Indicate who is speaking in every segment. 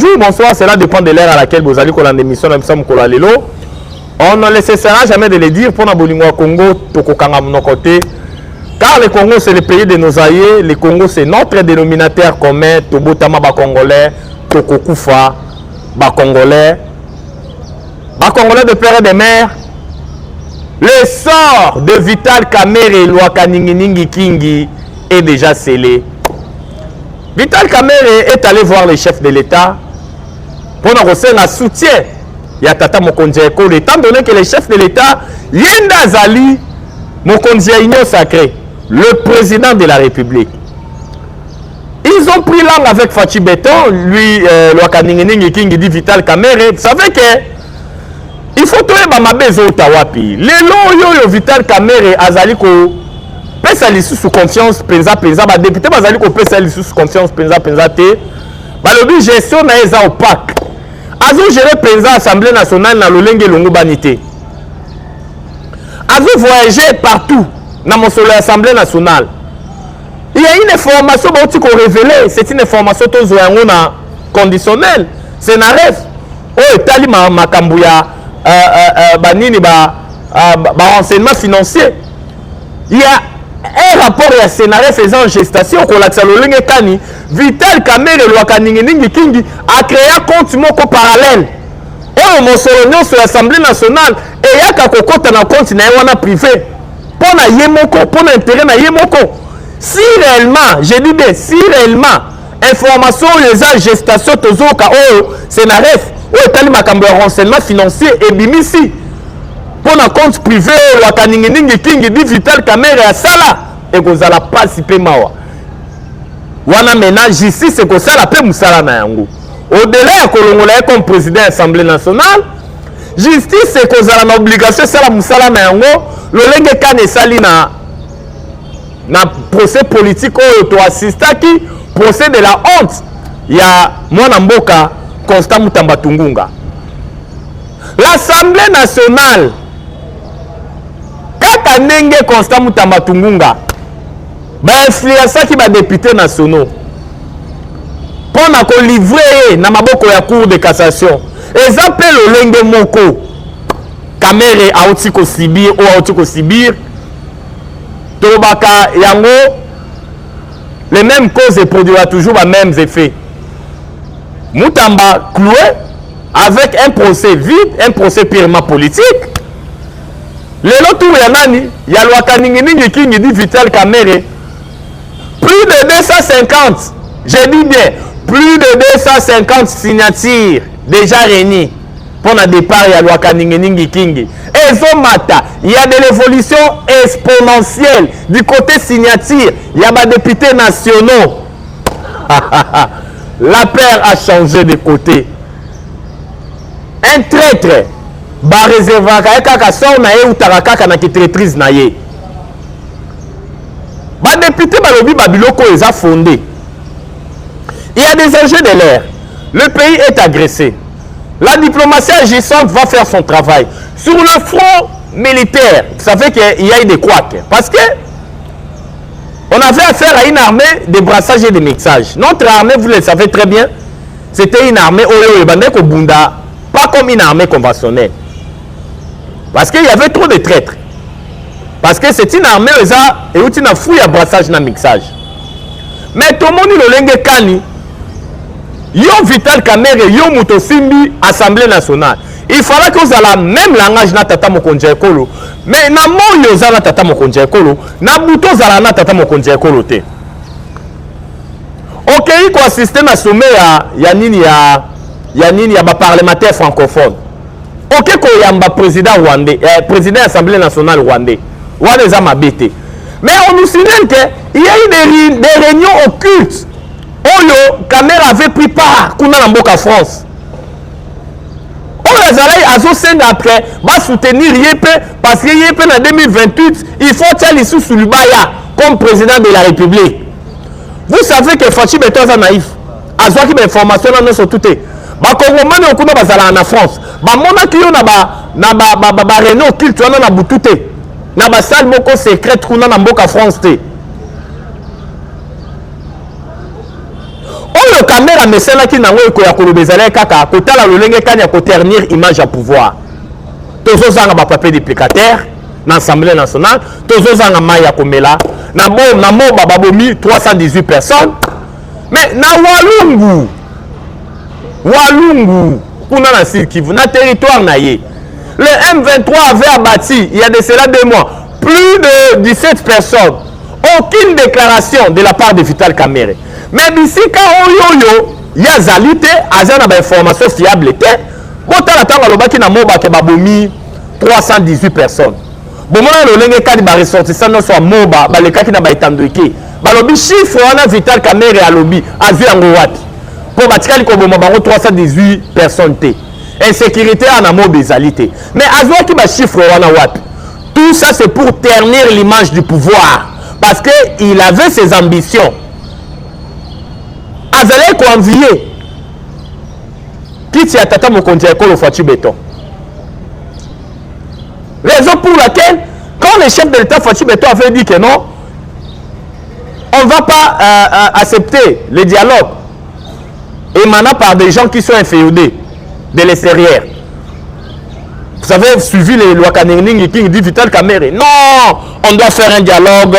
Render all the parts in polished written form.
Speaker 1: Bonjour, bonsoir, cela dépend de l'heure à laquelle vous allez qu'on émission on ne laissera jamais de le dire pour Nabolingo Congo, Tokokanga mon côté. Car le Congo c'est le pays de nos aïeux, le Congo c'est notre dénominateur commun, Tobotama Congolais, Tokokufa Congolais de père et de mère. Le sort de Vital Kamerhe Lwakaninginingi Kingi est déjà scellé. Vital Kamerhe est allé voir le chef de l'État pour nous recevoir un soutien. Il y a Tata Mokonzi Ekolo, étant donné que le chef de l'État, Yenda Zali, Mokonzi Union Sacrée, le président de la République. Ils ont pris langue avec Fachi Beton, lui, Lwakaninginingi Kingi dit Vital Kamerhe. Vous savez que il faut trouver Bamabezo Otawapi. Les lois Vital Kamerhe Azali ko pesa sous confiance penza ba député bazali ko pesa sous confiance penza te. Ba lobi gestion na eza opaque. Azo gérer penza Assemblée nationale na lolenge longo banité. Azo voyager partout na mosolo Assemblée nationale. Il y a une information qui est révélée, c'est une information tozo yango na conditionnelle. C'est na ref. Oh etali makambuya banini renseignement financier. Il y a un rapport et un scénario faisant gestation qu'on l'a tsalolenge kani Vital Kamerhe Lwakaninginingi Kingi a créé un compte moko parallèle. Oh mon solonio sur l'Assemblée nationale et il y a kakokota na compte na wana privé. Pour na yemoko, pour na intérêt na yemoko. Si réellement, je dis bien, si réellement information les gestation tozoka oh scénario ou etali makambo ya renseignement financier et bimisi pour un compte privé Lwakaninginingi Kingi dit Vital Kamerhe à Sala et que vous allez participer mawa wana mena justice c'est que ça la paix musala na yango au-delà de kolongola comme président de l'Assemblée nationale justice c'est que vous allez l'obligation ça la musala na yango lolenge kane sali na procès politique ou to assistaki procès de la honte ya mwana mboka Constant Mutamba Tungunga. L'Assemblée nationale, kaka nenge Constant Mutamba Tungunga, influencer qui va député nationaux, pour na ko livrer na maboko ya cour de cassation. Exemple le lenge moko, Kamerhe auti ko Sibir ou auti ko Sibir, tobaka yango, les mêmes causes produisent toujours les mêmes effets. Mutamba cloué avec un procès vide, un procès purement politique. Le loto yanani, il y a Lwakaninginingi Kingi dit Vital Kamerhe. Plus de 250, je dis bien, plus de 250 signatures déjà réunies pour le départ il y a Lwakaninginingi Kingi. Et Zomata, il y a de l'évolution exponentielle du côté signature. Il y a des députés nationaux. La paire a changé de côté. Un traître va réserver kaka son na ye ou tarakaka na traîtrise na ye. Ba député balobi babiloko les a fondé. Il y a des enjeux de l'air. Le pays est agressé. La diplomatie agissante va faire son travail. Sur le front militaire, vous savez qu'il y a eu des couacs. Parce que on avait affaire à une armée de brassage et de mixage. Notre armée, vous le savez très bien, c'était une armée Bunda, pas comme une armée conventionnelle. Parce qu'il y avait trop de traîtres. Parce que c'est une armée et une fouille à brassage et à mixage. Mais tout le monde le kani, yo Vital Kamerhe, yo Mutosimbi, Assemblée nationale. Il fallait que vous ayez le même langage na Tata Mokonzi Ekolo. Mais na moyo zala Tata Mokonzi Ekolo, na buto zala na Tata Mokonzi Ekolo te. Ok, il faut assister à sommet ya nini ya ba parlementaire francophone. Ok, ko yamba président rwandais, président de l'Assemblée nationale rwandais. Rwandais a mabete. Mais on nous signale qu'il y a eu des réunions occultes. Oyo Kamerhe avait pris part kuna na mboka France. Après, va soutenir Yépe parce que Yépe en 2028, il faut aller sous Sulubaya comme président de la République. Vous savez que Fachi Beton est naïf. Azwa qui information dans notre tout est. Ba Congomani okuna bazala na France. Ba mona ki yo na ba réunion culte na butute. Na ba salle moko secrète kuna na mboka France te. caméra mesala qui nango ekoya kolobezala kaka kotala lolenge kanya ko ternir image à pouvoir. Tozo zanga ba papier duplicateur na Assemblée nationale, tozo zanga maya komela na moba babomi 318 personnes. Mais na Walungu kuna na Sud Kivu na territoire na ye. Le M23 avait abattu il y a de cela 2 mois plus de 17 personnes. Aucune déclaration de la part de Vital Kamerhe. Mais d'ici quand oyoyo ya zalité azana ba information fiable te. Botala tanga lobaki na moba ke babomi 318 personnes. Bomona lolenge kadi ba ressortissant no so moba balekaki na ba etandoike. Balobi chiffre wana Vital Kamerhe alobi azu yango wapi. Po batikali ko boma bango 318 personnes te. Insécurité en moba zalité. Mais azwaki ba chiffre wana wapi. Tout ça c'est pour ternir l'image du pouvoir parce que il avait ses ambitions. Azalé ko envier. Kiti atata mokonzi ekolo Fatou Béton. Raison pour laquelle, quand le chef de l'État Fatou Béton avait dit que non, on ne va pas accepter le dialogue émanant par des gens qui sont inféodés de l'extérieur. Vous avez suivi les lois Kaningning qui dit Vital Kamerhe. Non, on doit faire un dialogue,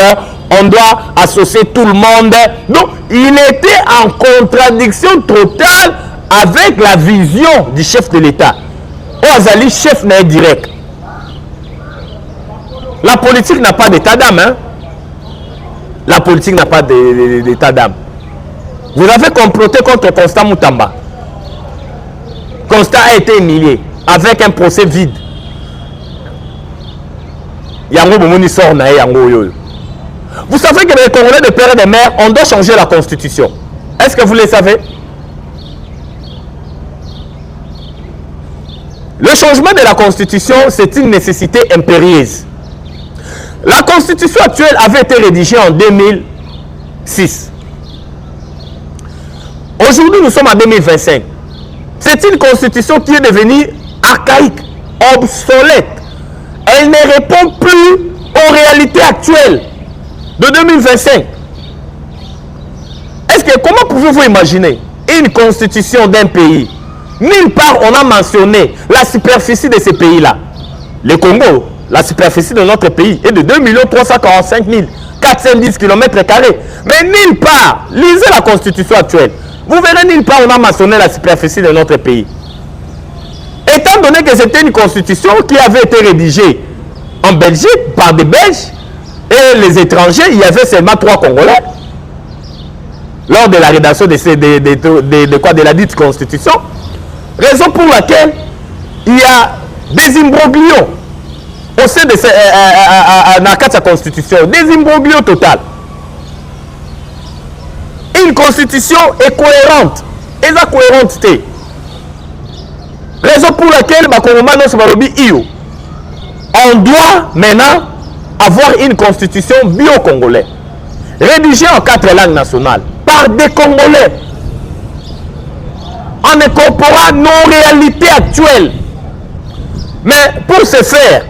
Speaker 1: on doit associer tout le monde. Donc, il était en contradiction totale avec la vision du chef de l'État. Ozali, chef n'est direct. La politique n'a pas d'état d'âme. Hein? La politique n'a pas d'état d'âme. Vous avez comploté contre Constant Moutamba. Constant a été humilié avec un procès vide. Yango Bomoni sort na yango yoyo. Vous savez que les Congolais de père et de mère, on doit changer la constitution. Est-ce que vous le savez? Le changement de la constitution, c'est une nécessité impérieuse. La constitution actuelle avait été rédigée en 2006. Aujourd'hui, nous sommes en 2025. C'est une constitution qui est devenue archaïque, obsolète. Elle ne répond plus aux réalités actuelles de 2025. Est-ce que, comment pouvez-vous imaginer une constitution d'un pays? Nulle part on a mentionné la superficie de ces pays-là. Le Congo, la superficie de notre pays est de 2 345 410 km². Mais nulle part, lisez la constitution actuelle. Vous verrez nulle part on a mentionné la superficie de notre pays. Étant donné que c'était une constitution qui avait été rédigée en Belgique par des Belges et les étrangers, il y avait seulement 3 Congolais lors de la rédaction de la dite constitution. Raison pour laquelle il y a des imbroglios au sein de la constitution, des imbroglios total. Une constitution est cohérente. Et la cohérente, raison pour laquelle on doit maintenant avoir une constitution bio-congolaise, rédigée en 4 langues nationales, par des Congolais, en incorporant nos réalités actuelles. Mais pour ce faire,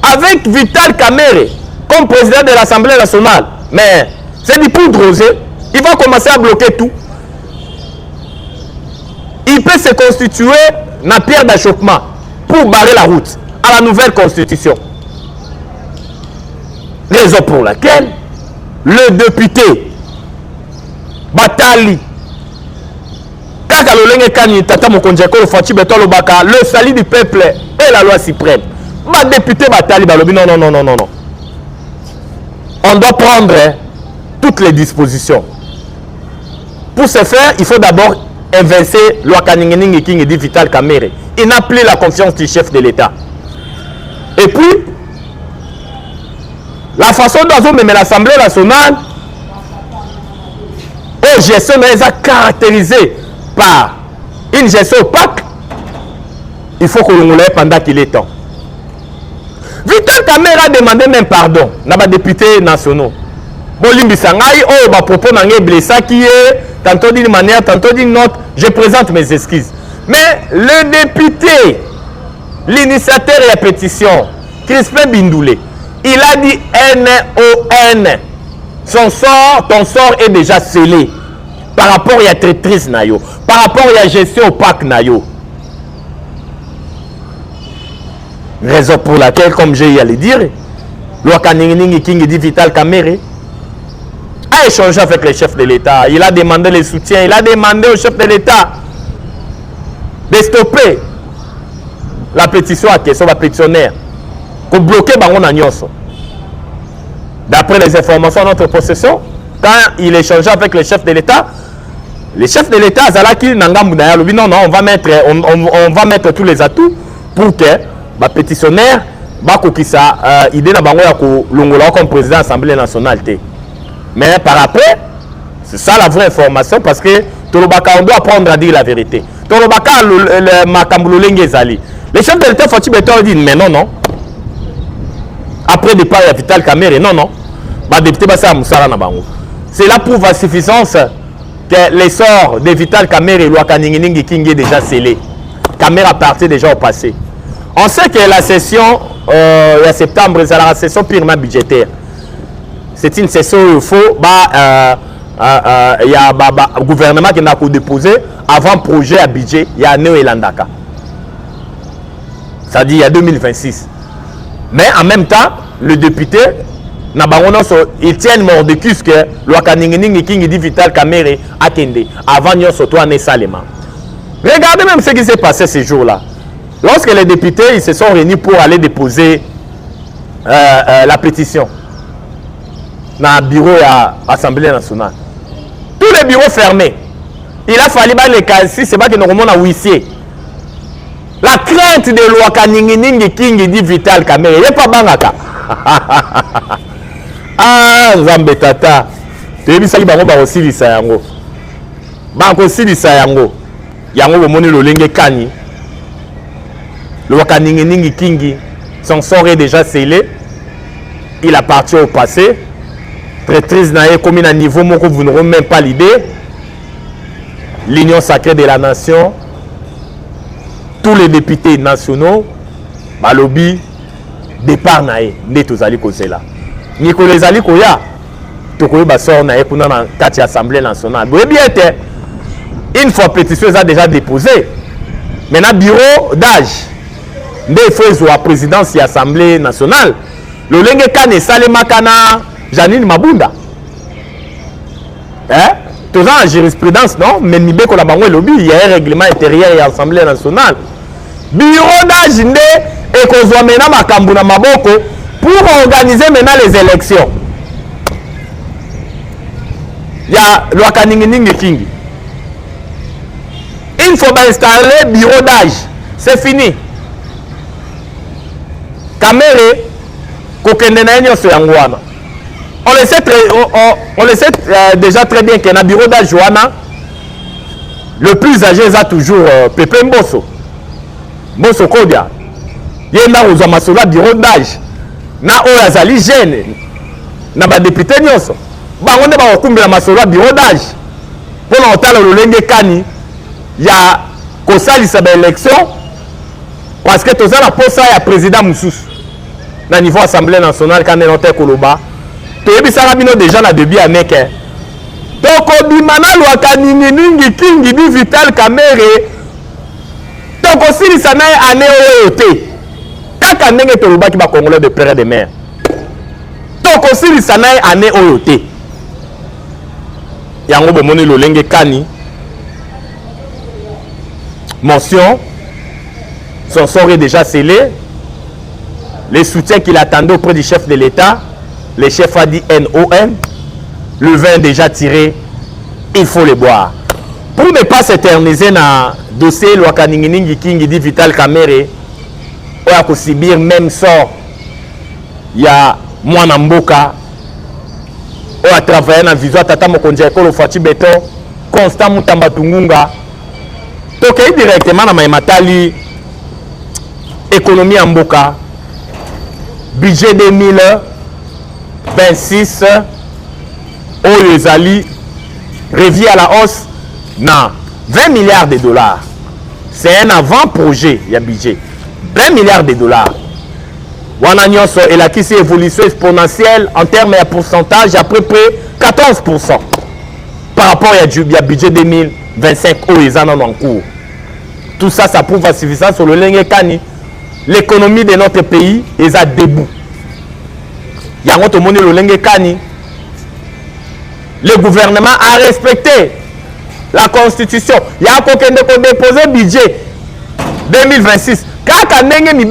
Speaker 1: avec Vital Kamerhe comme président de l'Assemblée nationale, mais c'est du poudre rosé, il va commencer à bloquer tout. Il peut se constituer dans pierre d'achoppement pour barrer la route à la nouvelle constitution. Raison pour laquelle le député Batali le salut du peuple et la loi suprême. Ma député Batali Balobi, non, non, non, non, non, non. On doit prendre toutes les dispositions. Pour ce faire, il faut d'abord inverser loi Kaningning King et dit Vital Kamerhe. Il n'a plus la confiance du chef de l'État. Et puis, la façon dont même l'Assemblée nationale, aux gestions est caractérisée par une gestion opaque, il faut que l'on l'ait pendant qu'il est temps. Vital Kamerhe a demandé même pardon à les députés nationaux. Bolimbi Sangai, oh, bah, propos n'a blessé qui est tantôt d'une manière, tantôt d'une autre. Je présente mes excuses. Mais le député, l'initiateur et la pétition, Crispin Bindoulé, il a dit NON. Ton sort est déjà scellé. par rapport à la traîtrise na yo, par rapport à la gestion opaque na yo. Raison pour laquelle, comme j'ai à le dire, Louakaningi King dit Vital Kamere a échangé avec le chef de l'État. Il a demandé le soutien, il a demandé au chef de l'État de stopper la pétition à question de pétitionnaire pour bloquer Bangon Agnoso. D'après les informations de notre possession, quand il échangeait avec le chef de l'État Zalaki Nangamounaïa, non, on va mettre tous les atouts pour que le pétitionnaire Bakokisa idée na bango ya ko longola comme président de l'Assemblée nationale. Mais par après, c'est ça la vraie information parce que Tolobaka on doit apprendre à dire la vérité. Tolobaka le makambulo lenge zali. Le chef de l'État Fatou Beton dit mais non. Après départ de Vital Kamere, non. Bah député Bassa Moussala na bango. C'est là prouve à suffisance que l'essor de Vital Kamere et Louakaningi King est déjà scellé. Kamere a parti déjà au passé. On sait que la session en septembre, c'est la session purement budgétaire. C'est une session où il faut il y a un gouvernement qui a déposé avant projet à budget, il y a Néo et Landaka. C'est-à-dire il y a 2026. Mais en même temps, le député, il tient mordicus que Louakaningi King dit Vital Kamere a Kende avant de se tourner salement. Regardez même ce qui s'est passé ces jours-là. Lorsque les députés ils se sont réunis pour aller déposer la pétition dans le bureau de l'Assemblée nationale, tous les bureaux fermés, il a fallu les casiers, c'est pas que nous remontons à huissier. La crainte de Louakaningi King dit Vital Kamere, il n'y a pas bangaka. Ah, Nzambe tata. Tu as vu ça qui va aussi le sayango. Banko aussi le sayango. Yango bomoni lolenge kani. Louakaningi King, son sort est déjà scellé. Il appartient au passé. Traîtrise n'a comme à un niveau que vous n'aurez même pas l'idée. L'Union sacrée de la nation, tous les députés nationaux, Balobi, départ nae, n'est tous allés causer là. Nicolas Zali Koya, Tokoyo Bassor nae pour dans l'Assemblée nationale. Vous voyez bien, une fois pétition a déjà déposé. Maintenant, bureau d'âge. Des fois, la présidence de l'Assemblée nationale, le Lenge Kane Salemakana, Janine Mabunda. Tout ça en jurisprudence, non? Mais il y a un règlement intérieur et l'Assemblée nationale. Bureau d'âge et qu'on soit maintenant Makambuna Maboko pour organiser maintenant les élections. Il y a Louakaningi King. Il faut installer bureau d'âge. C'est fini. Kamere, on le sait, déjà très bien qu'il y a un bureau d'âge, le plus âgé est toujours Pépé Mbosso. Mbosso Kodia. Il y a un bureau d'âge. Na Oyazali jeune. Na ba député nyonso. Ba on ba okumbela masolo bureau d'âge. Pour l'entendre le lenge kani, il y a kosalisa ba élection parce que tous la poste ya président Moussous. Na niveau Assemblée nationale quand on est Koloba. To yebisaka bino déjà na début année que toko bimana Louakaningi King di Vital Kamere toko silisa na année oyote. Kaka ndenge tolobaki ba Congolais de père et de mère. Toko silisa na année oyote. Yango bomoni lolenge kani. Mention, son sort est déjà scellé. Les soutiens qu'il attendait auprès du chef de l'État, le chef a dit NON, le vin déjà tiré, il faut le boire. Pour ne pas s'éterniser dans le dossier Louakaningi King dit Vital Kamere, on a subir même sort. Il y a Mwana Mboka, on a travaillé dans la vision Tata Mokondia Ekolo Fati Beton, Constant Moutamba Tungunga. Donc directement dans Maïmatali, économie en Mboka, budget 2026, Oyezali revient à la hausse dans 20 milliards de dollars. C'est un avant-projet, il y a budget. 20 milliards de dollars. Wananyos et la qui évolution exponentielle en termes de pourcentage à peu près 14%. par rapport à budget 2025 où ils en ont en cours. Tout ça, ça prouve à suffisance sur le Lengue Kani. L'économie de notre pays est à debout. Il y a un monde le Lengue Kani. Le gouvernement a respecté la constitution. Il y a un déposé budget 2026. Quand on a mis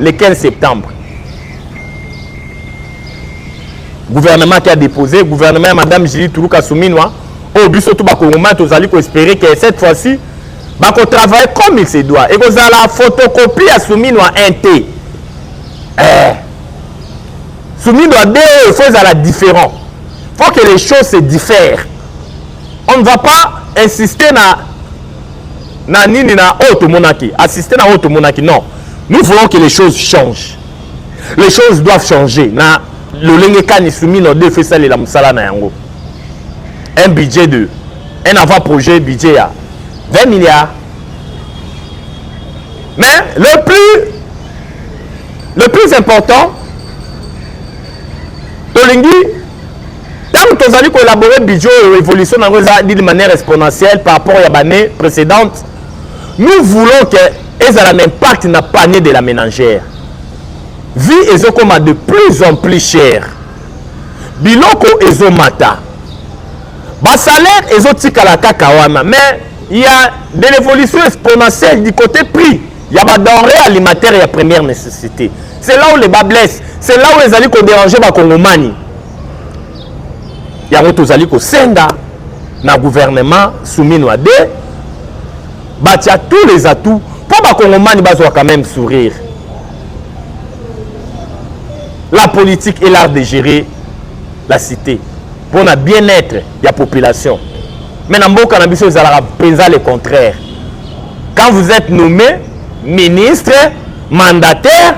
Speaker 1: le 15 septembre, le gouvernement qui a déposé, le gouvernement Mme Julie Toulouka Souminoa, au but surtout vous allez espérer que cette fois-ci, qu'on travaille comme il se doit. Et que vous avez la photocopie à Souminoa NT. Souminoa D, il faut la différent. Il faut que les choses se diffèrent. On ne va pas insister na nini na automonaki, assister na automonaki. Non. Nous voulons que les choses changent. Les choses doivent changer. Na le Lengekani soumis nos deux faisals et la Moussala na yango. Un budget de un avant-projet budget à 20 milliards. Mais le plus important, Tolingi, tant que nous allons collaborer le budget et l'évolution de manière exponentielle par rapport à l'année précédente, nous voulons que ait un impact dans le panier de la ménagère. Vie est comme de plus en plus cher. Biloko est mata. Bas salaire est tikala kakawana. Mais il y a de l'évolution exponentielle du côté prix. Il y a des denrées alimentaires et de première nécessité. C'est là où les bas blessent. C'est là où les alliés qui dérangent les Congomani. Il y a des alliés qui senda dans le gouvernement soumis à deux. Il y a tous les atouts pour les Congomani quand même sourire. La politique est l'art de gérer la cité pour le bien-être de la population. Mais dans le cannabis, vous allez présenter le contraire. Quand vous êtes nommé ministre, mandataire,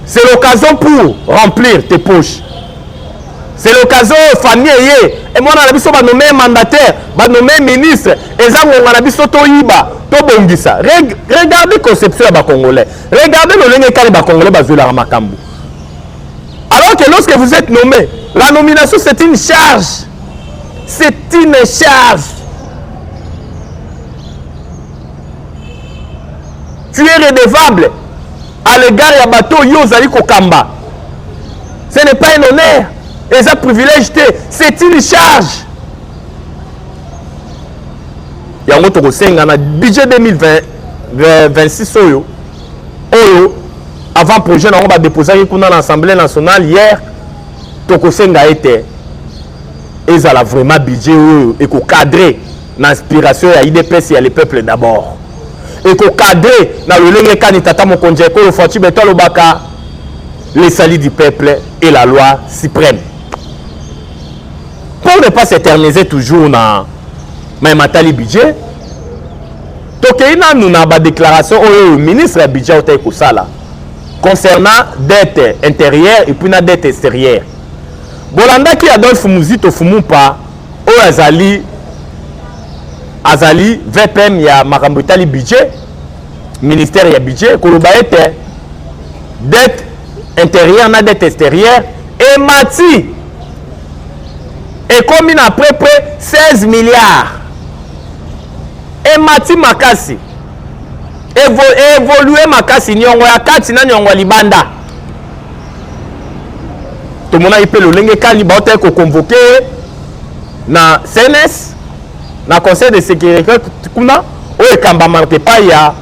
Speaker 1: c'est l'occasion pour remplir tes poches. C'est l'occasion famille. Et moi, on a dit nommé mandataire, nommé ministre, et ça, on a dit Sotoïba, Tobongisa. Regardez la conception des Congolais. Regardez le lien des Congolais basé la Ramakambu. Alors que lorsque vous êtes nommé, la nomination c'est une charge. C'est une charge. Tu es redevable à l'égard de bateau Yozali Kokamba. Ce n'est pas un honneur. Et ça privilège, c'est une charge. Il y a un autre budget 2026 avant le projet, on va déposer dans l'Assemblée nationale hier. Tokosenga était. Et ça a vraiment budget et cadré l'inspiration à l'IDPS et à les peuples d'abord. Et cadré dans le Lengue Kani Tata Mokonje, le Fati Beto Lobaka, les salis du peuple et la loi suprême. Pour ne pas s'éterniser toujours dans le matali budget, nous avons une déclaration au ministre du budget concernant dette intérieure et puis la dette extérieure. Bolanda qui Adolphe Mouzito Fumupa au Azali VPM ya Makambutali budget ministère ya budget koloba ete dette intérieure na dette extérieure et mati et comme à peu près 16 milliards et mati makasi évoluer makasi nyongo ya kati na nyongo libanda. Tout le monde a le Lengue Kani Baote ko convoqué na CNS na conseil de sécurité kuna o kamba marqué pas il y a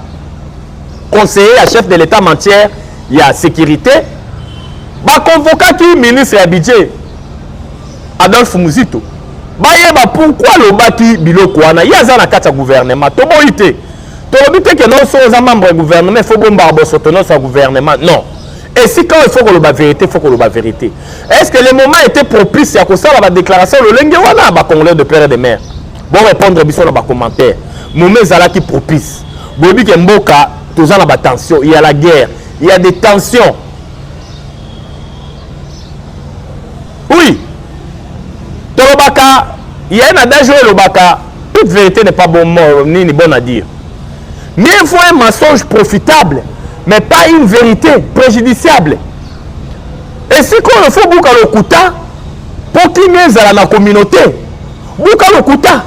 Speaker 1: conseiller à chef de l'état matière il y a sécurité ba convoqué qui ministre ya budget Adolphe Mouzito ba yeba pourquoi le baki biloko wana yaza na kati ya gouvernement to boité to bité que non sont membre du gouvernement il faut bomba bosotono sa gouvernement non. Et si quand il faut que la vérité, il faut que la vérité. Est-ce que le moment était propice à cause de la déclaration le Lengue wana ba Congolais de père et de mère. Bon répondre biso dans les commentaires. Moment zala qui propice. Bobi ke mboka tous en la tension, il y a la guerre, il y a des tensions. Oui. Tolobaka, il y a un adage le baka, toute vérité n'est pas bon ni bonne à dire. Mais il faut un mensonge profitable. Mais pas une vérité préjudiciable. Et si on faut beaucoup le kuta pour qu'il y ait dans la communauté, buka lokuta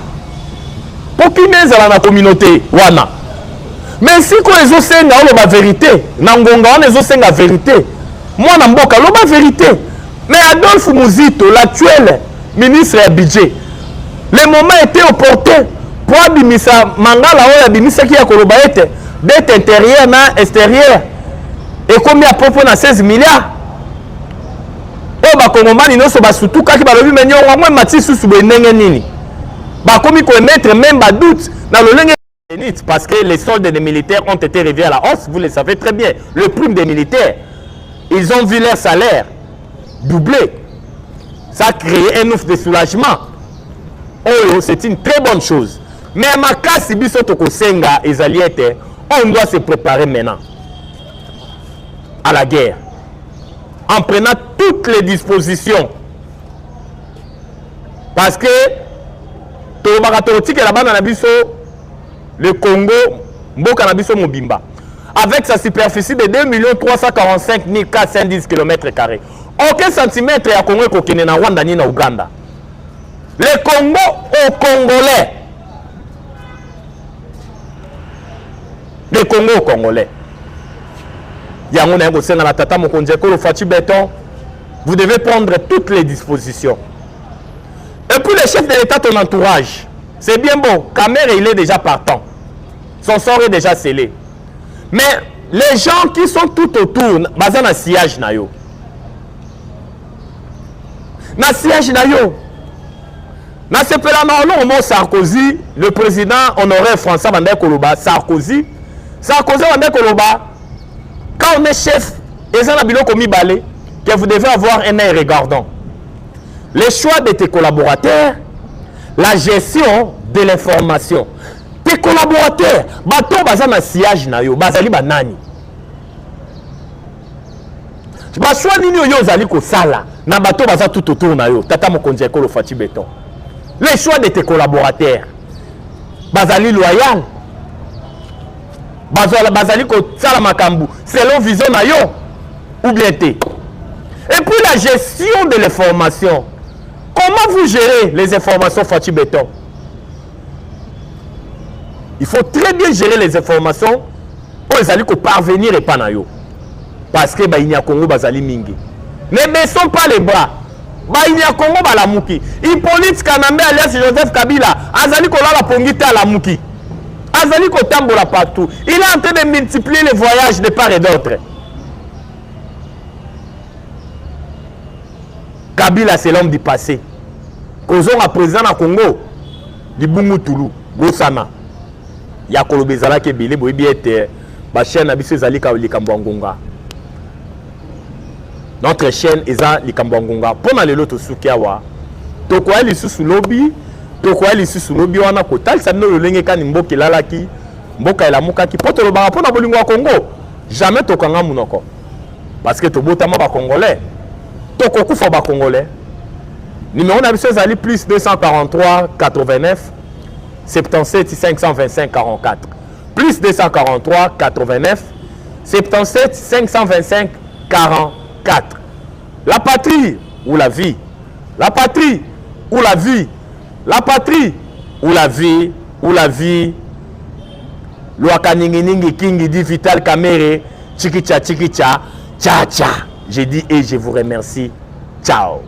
Speaker 1: pour qui meza la communauté wana. Mais si ko ezo senga o ba vérité na ngonga on ezo senga vérité moi na mboka lo ba vérité. Mais Adolphe Muzito, l'actuel ministre du budget, le moment était opportun pour abimisa mangala ou abimisa qui a kolobaete dette intérieure na extérieure et combien à propos na 16 milliards. Oh ba kongomani no so ba surtout kaki ba lobi menyo wa moi mati susu be ndenge nini. Ba komi ko mettre même ba doute dans le lenge parce que les soldes des militaires ont été revus à la hausse, vous le savez très bien. Le prime des militaires, ils ont vu leur salaire doublé. Ça a créé un ouf de soulagement. Oh, c'est une très bonne chose. Mais à ma cas, si biso toko senga et zaliete, on doit se préparer maintenant à la guerre. En prenant toutes les dispositions. Parce que le Congo, Mboka Nabiso Mobimba, avec sa superficie de 2 345 410 km². Aucun centimètre à Congo kokene na Rwanda ni na Uganda. Le Congo aux Congolais. Le Congo aux Congolais. Yango na ngosena la tata mokonje ko Fachi Béton. Vous devez prendre toutes les dispositions. Et puis le chef de l'État, ton entourage, c'est bien bon. Kamer, il est déjà partant. Son sort est déjà scellé. Mais les gens qui sont tout autour, bazan na sillage na yo. Na siège na yo. Na sepela na ono Sarkozy, le président honoraire François Bandé Koloba, Sarkozy Bandé Koloba, quand on est chef, et ça n'a biloko mi balé, que vous devez avoir un œil regardant. Les choix de tes collaborateurs, la gestion de l'information. Tes collaborateurs, bato bazan na siège na yo, bazali banani. Choix nini yo zali ko sala. Na bato baza tout autour na yo tata mokonzi ekolo Fachi Béton. Les choix de tes collaborateurs bazali loyal bazali ko sala makambu selon vision na yo ou bien te. Et puis la gestion de l'information, comment vous gérez les informations Fachi Béton? Il faut très bien gérer les informations pour les aller ko parvenir et pas na yo parce que il y a Congo bazali mingi. Ne baissons pas les bras. Il y a Congo balamuki. Hippolyte Kanambe alias Joseph Kabila. Azali kolala pongite à la muki. Azali kotambola partout. Il est en train de multiplier les voyages de part et d'autre. Kabila c'est l'homme du passé. Kozon a président na Congo. Libungu Toulou. Gosana. Ya kolobezala ke bile boy biete. Ba chaîne abiso zali ka likambangonga. Notre chaîne est à Likambwangonga. Pour aller l'autre soukiawa, tokwa lisusu lobby, tokwa lisusu lobby wana kotal ça no lenge kan mboka lalaki, mboka ela mukaki poto lo ba pona bolingo Congo. Jamais tokanga munoko. Parce que tobotama ba congolais. Tokokufa ba congolais. Numéro na biso zali plus 243 89 77 525 44. Plus 243 89 77 525 44. La patrie ou la vie. La patrie ou la vie. La patrie ou la vie. Ou la vie. Loaka ningi ningi kingi dit Vital Kamerhe. Chikicha chikicha. Tcha tcha. J'ai dit et je vous remercie. Ciao.